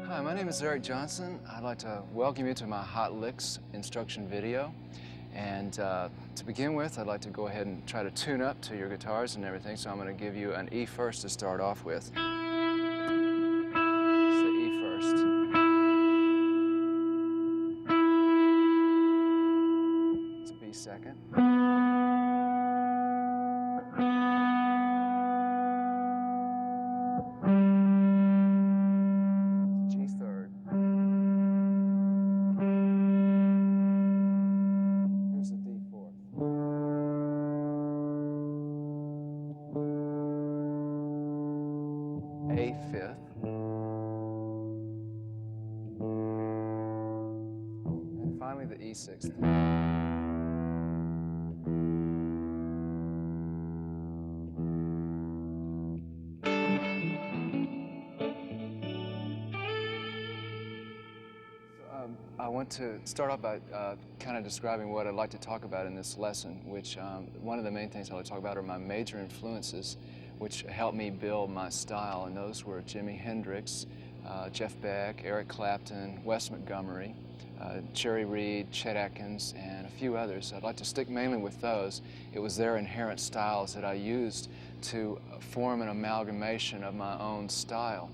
Hi, my name is Eric Johnson. I'd like to welcome you to my Hot Licks instruction video. And to begin with, I'd like to go ahead and try to tune up to your guitars and everything, so I'm going to give you an E first to start off with. It's the E first. It's a B second. G third. Here's the D fourth. A fifth. And finally the E sixth. I want to start off by kind of describing what I'd like to talk about in this lesson, which one of the main things I'd like to talk about are my major influences which helped me build my style, and those were Jimi Hendrix, Jeff Beck, Eric Clapton, Wes Montgomery, Jerry Reed, Chet Atkins, and a few others. I'd like to stick mainly with those. It was their inherent styles that I used to form an amalgamation of my own style.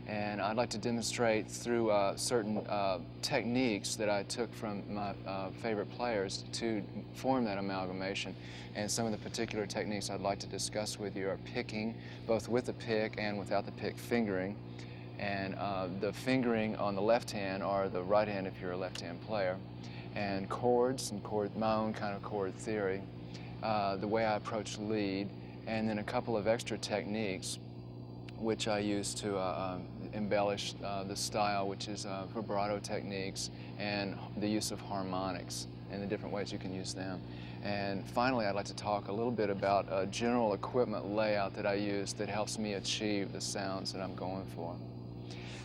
And I'd like to demonstrate through certain techniques that I took from my favorite players to form that amalgamation. And some of the particular techniques I'd like to discuss with you are picking, both with the pick and without the pick, fingering. And the fingering on the left hand or the right hand if you're a left-hand player. And chords and my own kind of chord theory, the way I approach lead, and then a couple of extra techniques which I use to embellish the style, which is vibrato techniques and the use of harmonics and the different ways you can use them. And finally, I'd like to talk a little bit about a general equipment layout that I use that helps me achieve the sounds that I'm going for.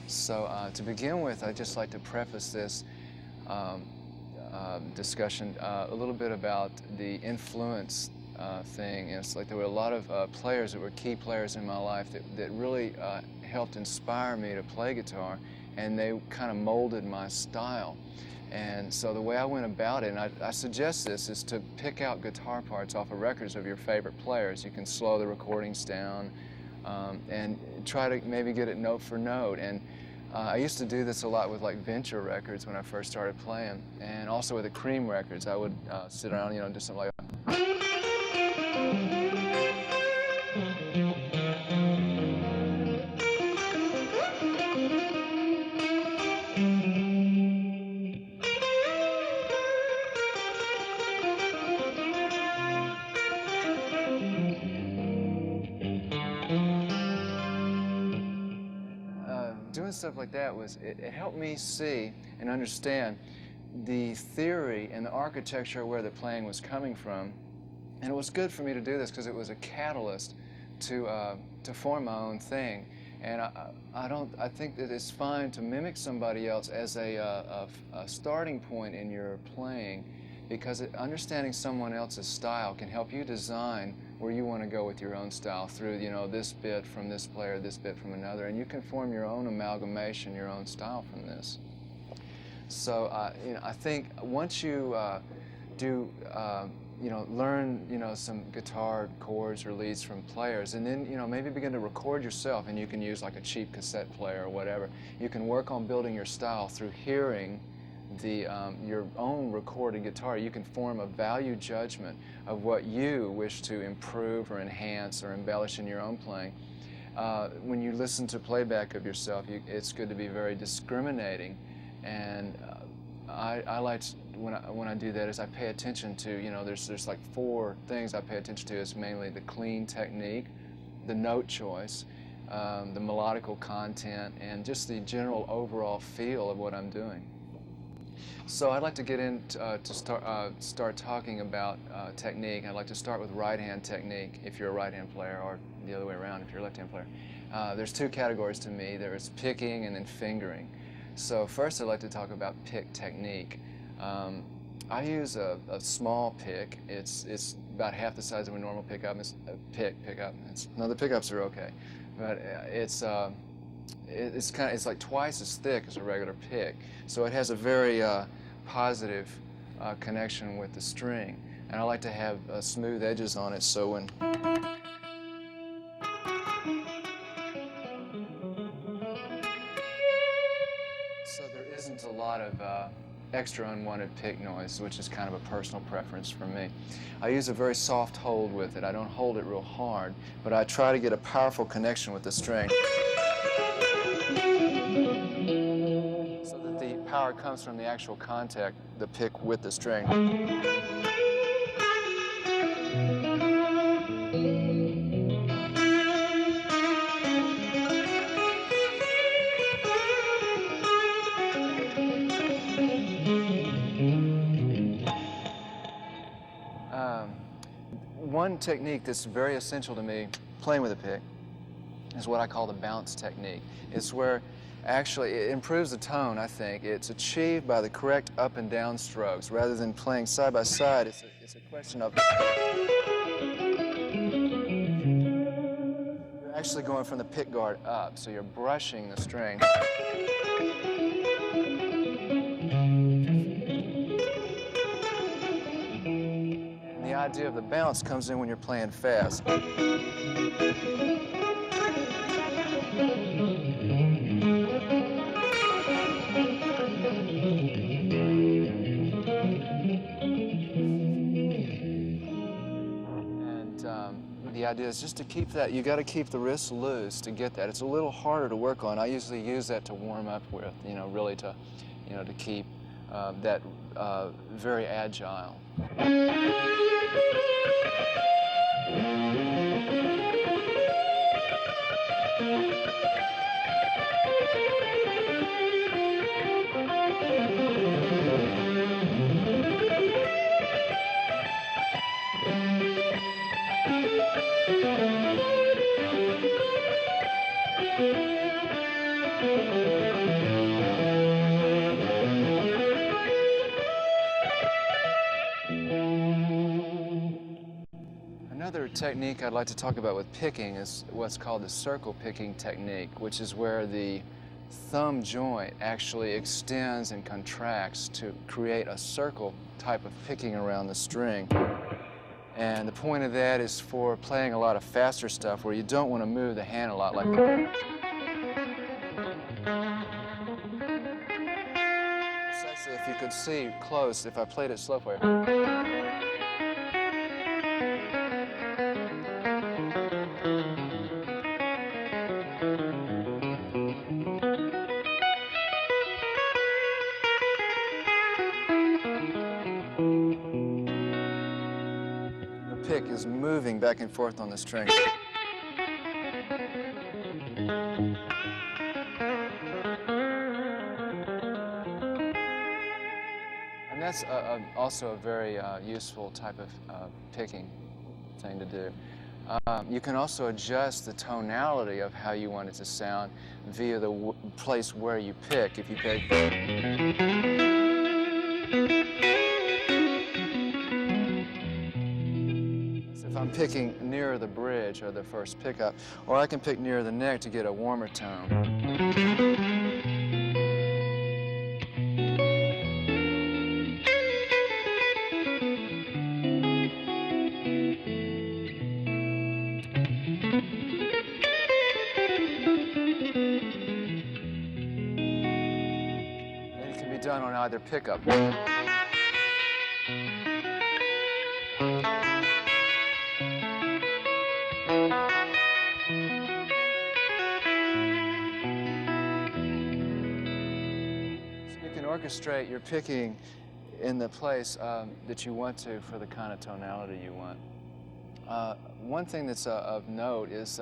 So to begin with, I'd just like to preface this discussion a little bit about the influence thing. And it's like there were a lot of players that were key players in my life that really helped inspire me to play guitar, and they kind of molded my style. And so the way I went about it, and I suggest this, is to pick out guitar parts off of records of your favorite players. You can slow the recordings down and try to maybe get it note for note. And I used to do this a lot with like Venture records when I first started playing, and also with the Cream records. I would sit around, do something like that. Doing stuff like that it helped me see and understand the theory and the architecture of where the playing was coming from. And it was good for me to do this because it was a catalyst to form my own thing. And I think that it's fine to mimic somebody else as a starting point in your playing, because understanding someone else's style can help you design where you want to go with your own style through, this bit from this player, this bit from another, and you can form your own amalgamation, your own style from this. So, I think once you learn, some guitar chords or leads from players, and then, maybe begin to record yourself, and you can use like a cheap cassette player or whatever. You can work on building your style through hearing your own recorded guitar. You can form a value judgment of what you wish to improve or enhance or embellish in your own playing. When you listen to playback of yourself, it's good to be very discriminating. And I like to, when I do that, is I pay attention to, there's like 4 things I pay attention to. Is mainly the clean technique, the note choice, the melodical content, and just the general overall feel of what I'm doing. So I'd like to get in to start talking about technique. I'd like to start with right-hand technique if you're a right-hand player, or the other way around if you're a left-hand player. There's 2 categories to me. There's picking and then fingering. So first I'd like to talk about pick technique. I use a small pick. It's about half the size of a normal pickup. It's a pickup. The pickups are okay, but it's like twice as thick as a regular pick. So it has a very positive connection with the string. And I like to have smooth edges on it, so when there isn't a lot of extra unwanted pick noise, which is kind of a personal preference for me. I use a very soft hold with it. I don't hold it real hard, but I try to get a powerful connection with the string so that the power comes from the actual contact, the pick with the string. One technique that's very essential to me playing with a pick is what I call the bounce technique. It's where actually it improves the tone, I think. It's achieved by the correct up and down strokes. Rather than playing side by side, it's a question of you're actually going from the pick guard up, so you're brushing the string. The idea of the bounce comes in when you're playing fast. And the idea is just to keep that, you got to keep the wrists loose to get that. It's a little harder to work on. I usually use that to warm up with, really to, to keep that very agile. Another technique I'd like to talk about with picking is what's called the circle picking technique, which is where the thumb joint actually extends and contracts to create a circle type of picking around the string. And the point of that is for playing a lot of faster stuff where you don't want to move the hand a lot like that. Precisely, if you could see close, if I played it slow for you. Pick is moving back and forth on the string. And that's also a very useful type of picking thing to do. You can also adjust the tonality of how you want it to sound via the place where you pick. If you pick... If I'm picking nearer the bridge or the first pickup, or I can pick near the neck to get a warmer tone. And it can be done on either pickup. Orchestrate your picking in the place that you want to for the kind of tonality you want. One thing that's of note is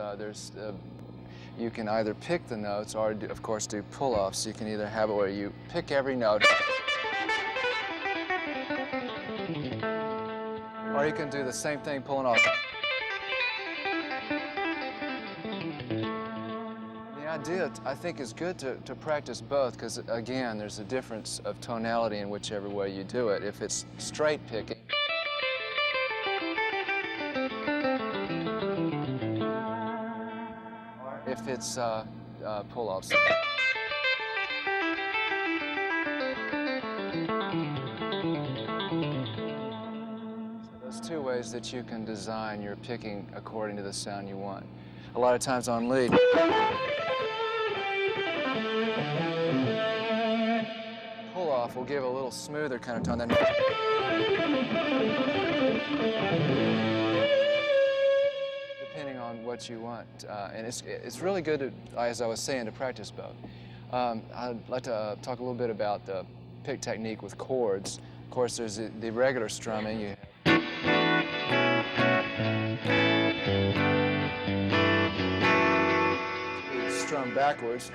you can either pick the notes or, of course, do pull-offs. You can either have it where you pick every note, or you can do the same thing pulling off. The idea, I think, is good to practice both because, again, there's a difference of tonality in whichever way you do it. If it's straight picking, or if it's pull-offs. There's two ways that you can design your picking according to the sound you want. A lot of times on lead, pull-off will give a little smoother kind of tone than depending on what you want. And it's really good, to, as I was saying, to practice both. I'd like to talk a little bit about the pick technique with chords. Of course, there's the regular strumming. You strum backwards.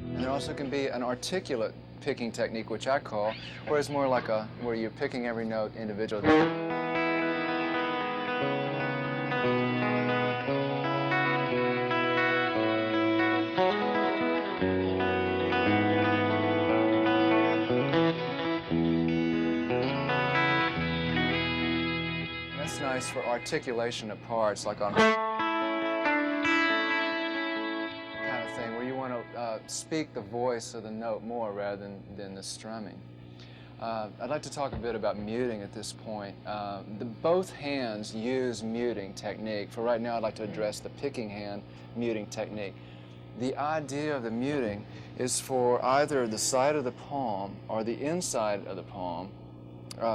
And there also can be an articulate picking technique, which I call, where it's more like where you're picking every note individually. That's nice for articulation of parts, like on kind of thing, where you want to speak the voice of the note more rather than the strumming. I'd like to talk a bit about muting at this point. Both hands use muting technique. For right now, I'd like to address the picking hand muting technique. The idea of the muting is for either the side of the palm or the inside of the palm,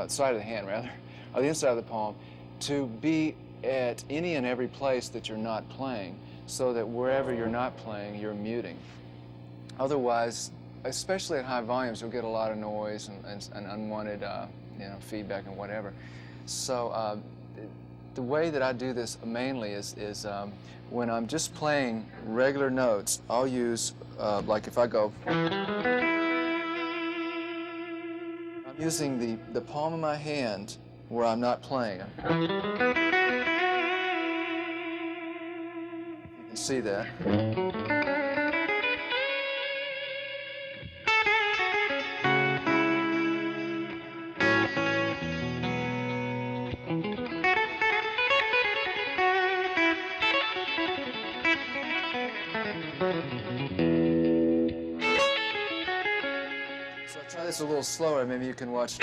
side of the hand rather, or the inside of the palm, to be at any and every place that you're not playing, so that wherever you're not playing, you're muting. Otherwise, especially at high volumes, you'll get a lot of noise and unwanted feedback and whatever. So the way that I do this mainly is when I'm just playing regular notes, I'll use, like if I go, I'm using the palm of my hand where I'm not playing. You can see that. So I'll try this a little slower, maybe you can watch.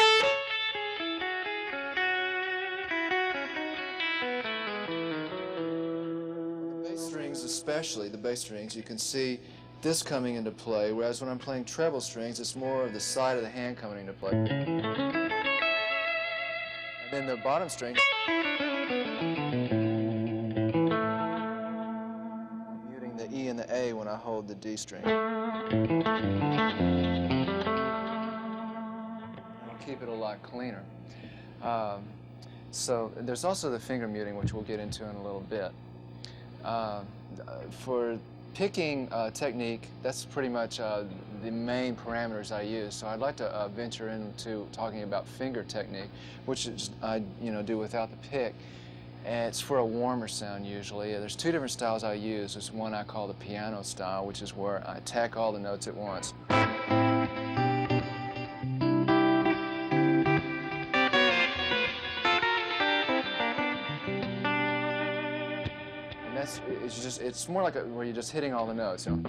Especially the bass strings, you can see this coming into play, whereas when I'm playing treble strings, it's more of the side of the hand coming into play. And then the bottom string, I'm muting the E and the A when I hold the D string. And I'll keep it a lot cleaner. So there's also the finger muting, which we'll get into in a little bit. For picking technique, that's pretty much the main parameters I use. So I'd like to venture into talking about finger technique, which is I do without the pick. And it's for a warmer sound usually. There's two different styles I use. There's one I call the piano style, which is where I attack all the notes at once. It's more like where you're just hitting all the notes. There's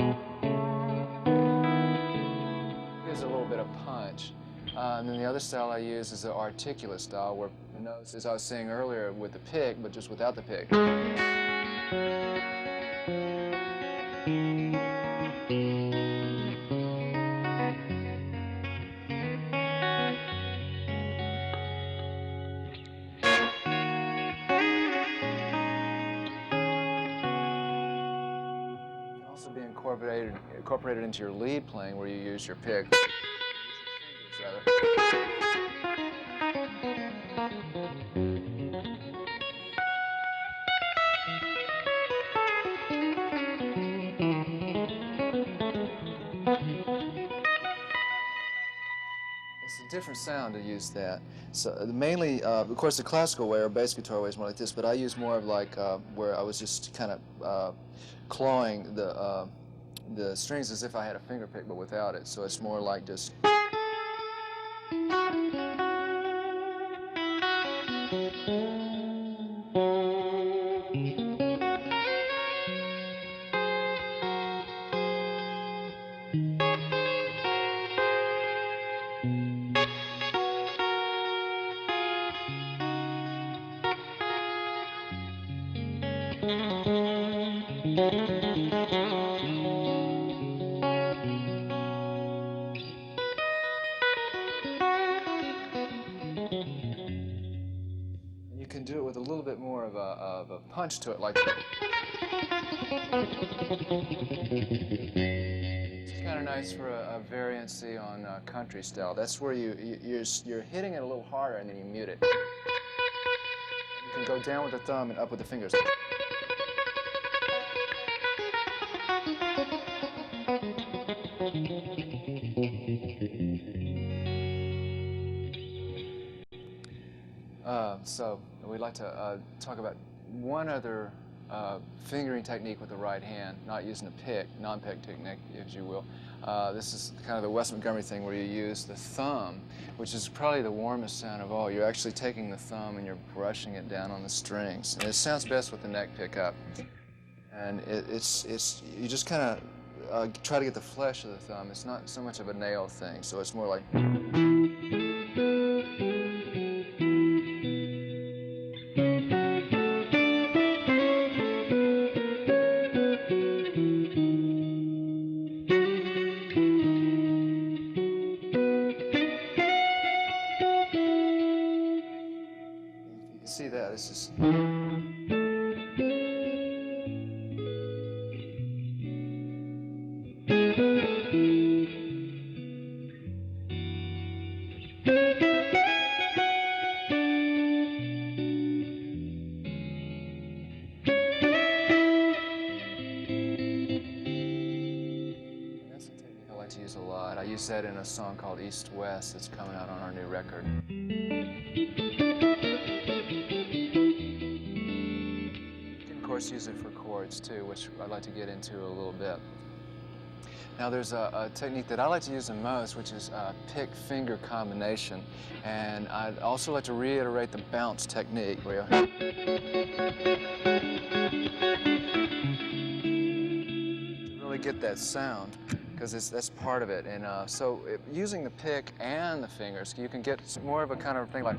a little bit of punch. And then the other style I use is the articulate style, where the notes, as I was saying earlier, with the pick, but just without the pick. Incorporated into your lead playing, where you use your pick. It's a different sound to use that. So mainly, of course, the classical way or bass guitar way is more like this, but I use more of like where I was just kind of clawing the strings as if I had a finger pick, but without it. So it's more like just. You can do it with a little bit more of a punch to it, like. It's kind of nice for a variancy on country style. That's where you're hitting it a little harder and then you mute it. You can go down with the thumb and up with the fingers. So we'd like to talk about one other fingering technique with the right hand, not using a pick, non-pick technique, as you will. This is kind of the Wes Montgomery thing where you use the thumb, which is probably the warmest sound of all. You're actually taking the thumb and you're brushing it down on the strings. And it sounds best with the neck pickup. And it's you just kind of try to get the flesh of the thumb. It's not so much of a nail thing, so it's more like. See that? This is. That's a technique I like to use a lot. I use that in a song called East West that's coming out on our new record. Of course, use it for chords too, which I'd like to get into a little bit. Now there's a technique that I like to use the most, which is pick-finger combination. And I'd also like to reiterate the bounce technique, where you really get that sound, because that's part of it. And using the pick and the fingers, you can get more of a kind of thing like.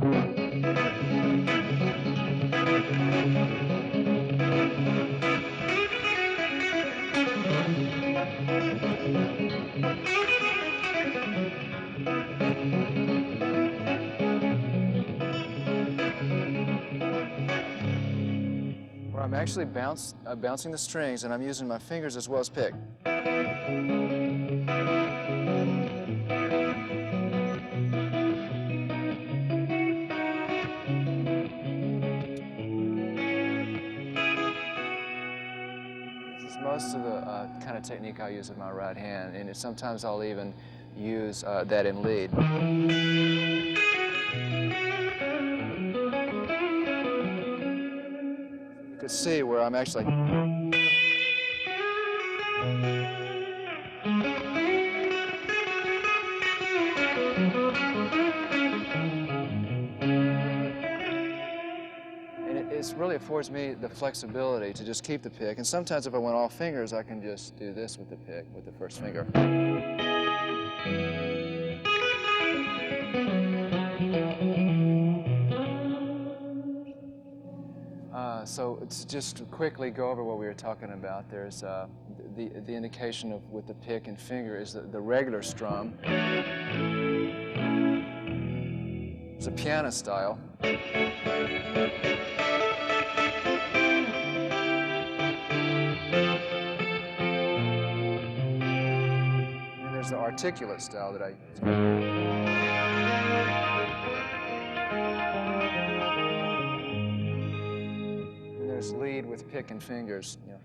Where I'm actually bouncing the strings, and I'm using my fingers as well as pick. This is most of the kind of technique I use with my right hand, and sometimes I'll even use that in lead. You could see where I'm actually. And it really affords me the flexibility to just keep the pick. And sometimes if I want all fingers, I can just do this with the pick, with the first finger. So to just quickly go over what we were talking about, there's the indication of with the pick and finger is the regular strum. It's a piano style. And there's the articulate style that I use. There's lead with pick and fingers. You know.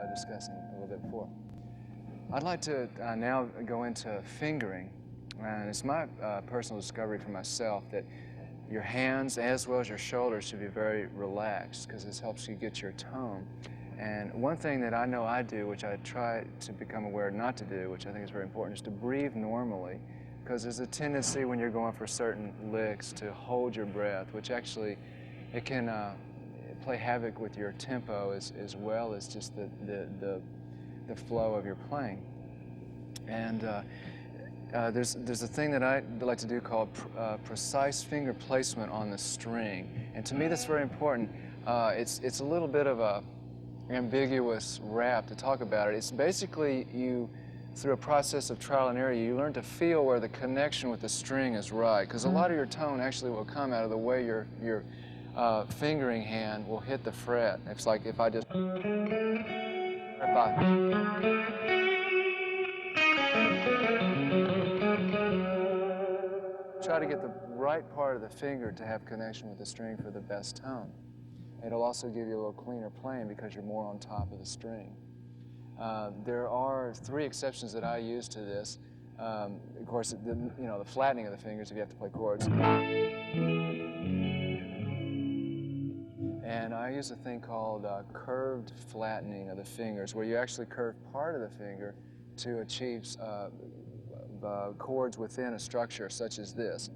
Discussing a little bit before. I'd like to now go into fingering, and it's my personal discovery for myself that your hands as well as your shoulders should be very relaxed, because this helps you get your tone. And one thing that I know I do, which I try to become aware not to do, which I think is very important, is to breathe normally, because there's a tendency when you're going for certain licks to hold your breath, which actually it can play havoc with your tempo as well as just the flow of your playing. And there's a thing that I like to do called precise finger placement on the string, and to me that's very important. It's a little bit of a ambiguous rap to talk about it. It's basically you, through a process of trial and error, you learn to feel where the connection with the string is right, because a lot of your tone actually will come out of the way your fingering hand will hit the fret. It's like if I just, try to get the right part of the finger to have connection with the string for the best tone. It'll also give you a little cleaner playing because you're more on top of the string. There are 3 exceptions that I use to this. Of course, the flattening of the fingers if you have to play chords. And I use a thing called curved flattening of the fingers, where you actually curve part of the finger to achieve chords within a structure such as this.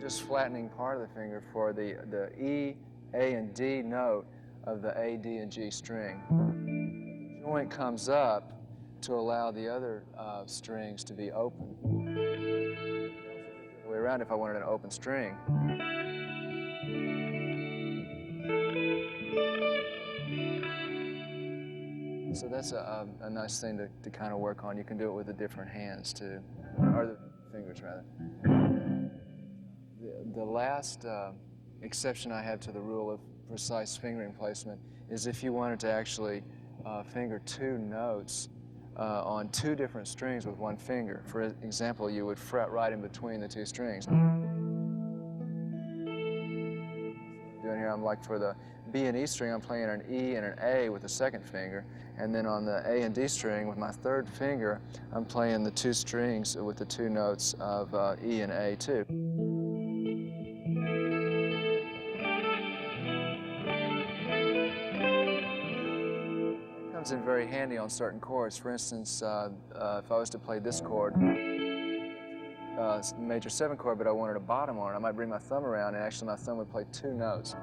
Just flattening part of the finger for the E, A, and D note of the A, D, and G string. The joint comes up to allow the other strings to be open. The way around if I wanted an open string. So that's a nice thing to kind of work on. You can do it with the different hands too, or the fingers rather. The last exception I have to the rule of precise fingering placement is if you wanted to actually finger 2 notes on 2 different strings with 1 finger. For example, you would fret right in between the 2 strings. Doing here, I'm like for the B and E string, I'm playing an E and an A with the 2nd finger, and then on the A and D string with my 3rd finger, I'm playing the 2 strings with the 2 notes of E and A too. It comes in very handy on certain chords. For instance, if I was to play this chord, major 7 chord, but I wanted a bottom on it, I might bring my thumb around and actually my thumb would play 2 notes.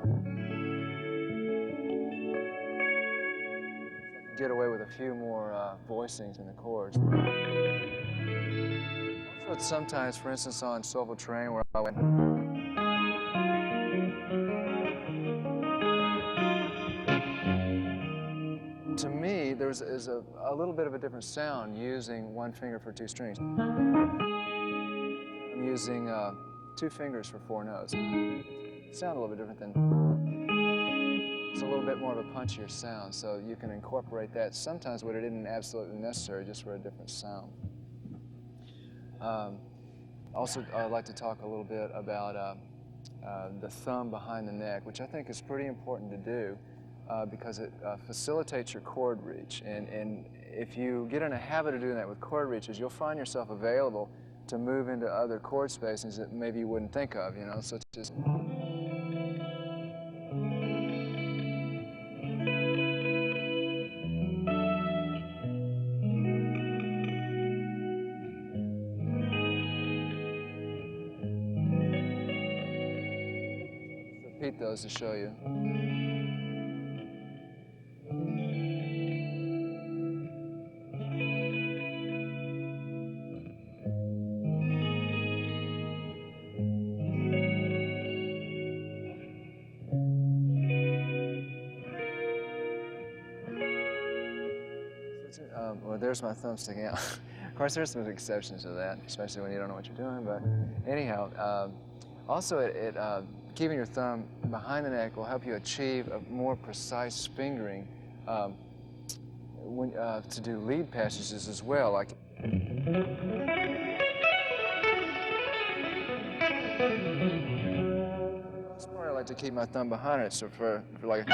Get away with a few more voicings in the chords. Also, sometimes, for instance, on Soulful Terrain, where I went. To me, there is a little bit of a different sound using 1 finger for 2 strings. I'm using 2 fingers for 4 notes. Sound a little bit different than. It's a little bit more of a punchier sound, so you can incorporate that sometimes when it isn't absolutely necessary, just for a different sound. Also, I'd like to talk a little bit about the thumb behind the neck, which I think is pretty important to do because it facilitates your chord reach. And if you get in a habit of doing that with chord reaches, you'll find yourself available to move into other chord spaces that maybe you wouldn't think of, such as. Repeat those to show you. Well, there's my thumb sticking out. Of course, there's some exceptions to that, especially when you don't know what you're doing. But anyhow, also keeping your thumb behind the neck will help you achieve a more precise fingering to do lead passages as well. Like. This part I like to keep my thumb behind it, so for like.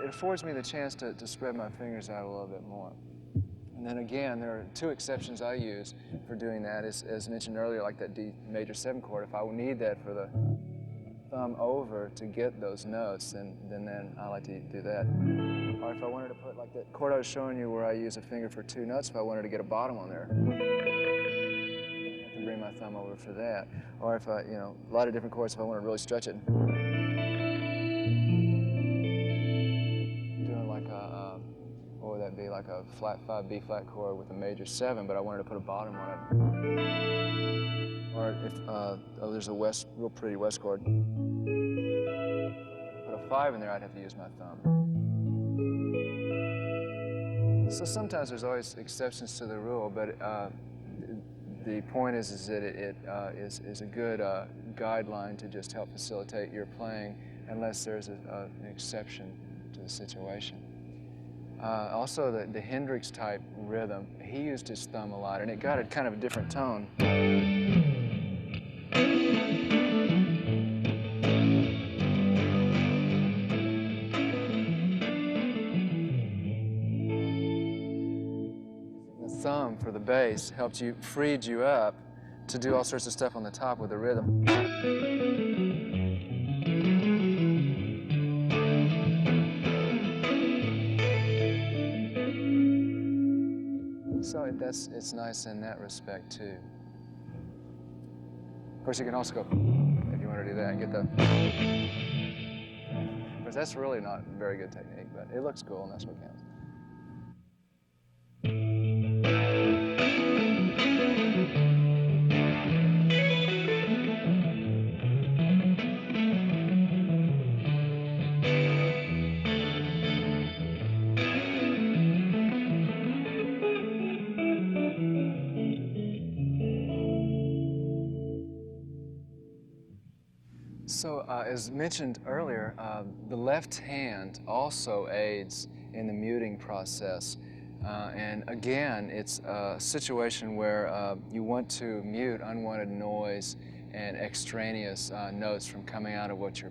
It affords me the chance to spread my fingers out a little bit more. And then again, there are 2 exceptions I use for doing that. As mentioned earlier, like that D major 7 chord, if I need that for the thumb over to get those notes, then I like to do that. Or if I wanted to put, like the chord I was showing you where I use a finger for 2 notes, if I wanted to get a bottom on there, I have to bring my thumb over for that. Or if I, a lot of different chords, if I want to really stretch it. Doing like what would that be, like a flat 5 B flat chord with a major 7, but I wanted to put a bottom on it. Or if, there's a real pretty West chord. Put a 5 in there, I'd have to use my thumb. So sometimes there's always exceptions to the rule, but the point is that it is a good guideline to just help facilitate your playing, unless there's an exception to the situation. Also, the Hendrix type rhythm, he used his thumb a lot, and it got a kind of a different tone. The thumb for the bass freed you up to do all sorts of stuff on the top with the rhythm. So it's nice in that respect too. Of course, you can also go, if you want to do that, get the. Of course, that's really not a very good technique, but it looks cool, and that's what counts. So, as mentioned earlier, the left hand also aids in the muting process. And again, it's a situation where you want to mute unwanted noise and extraneous notes from coming out of what you're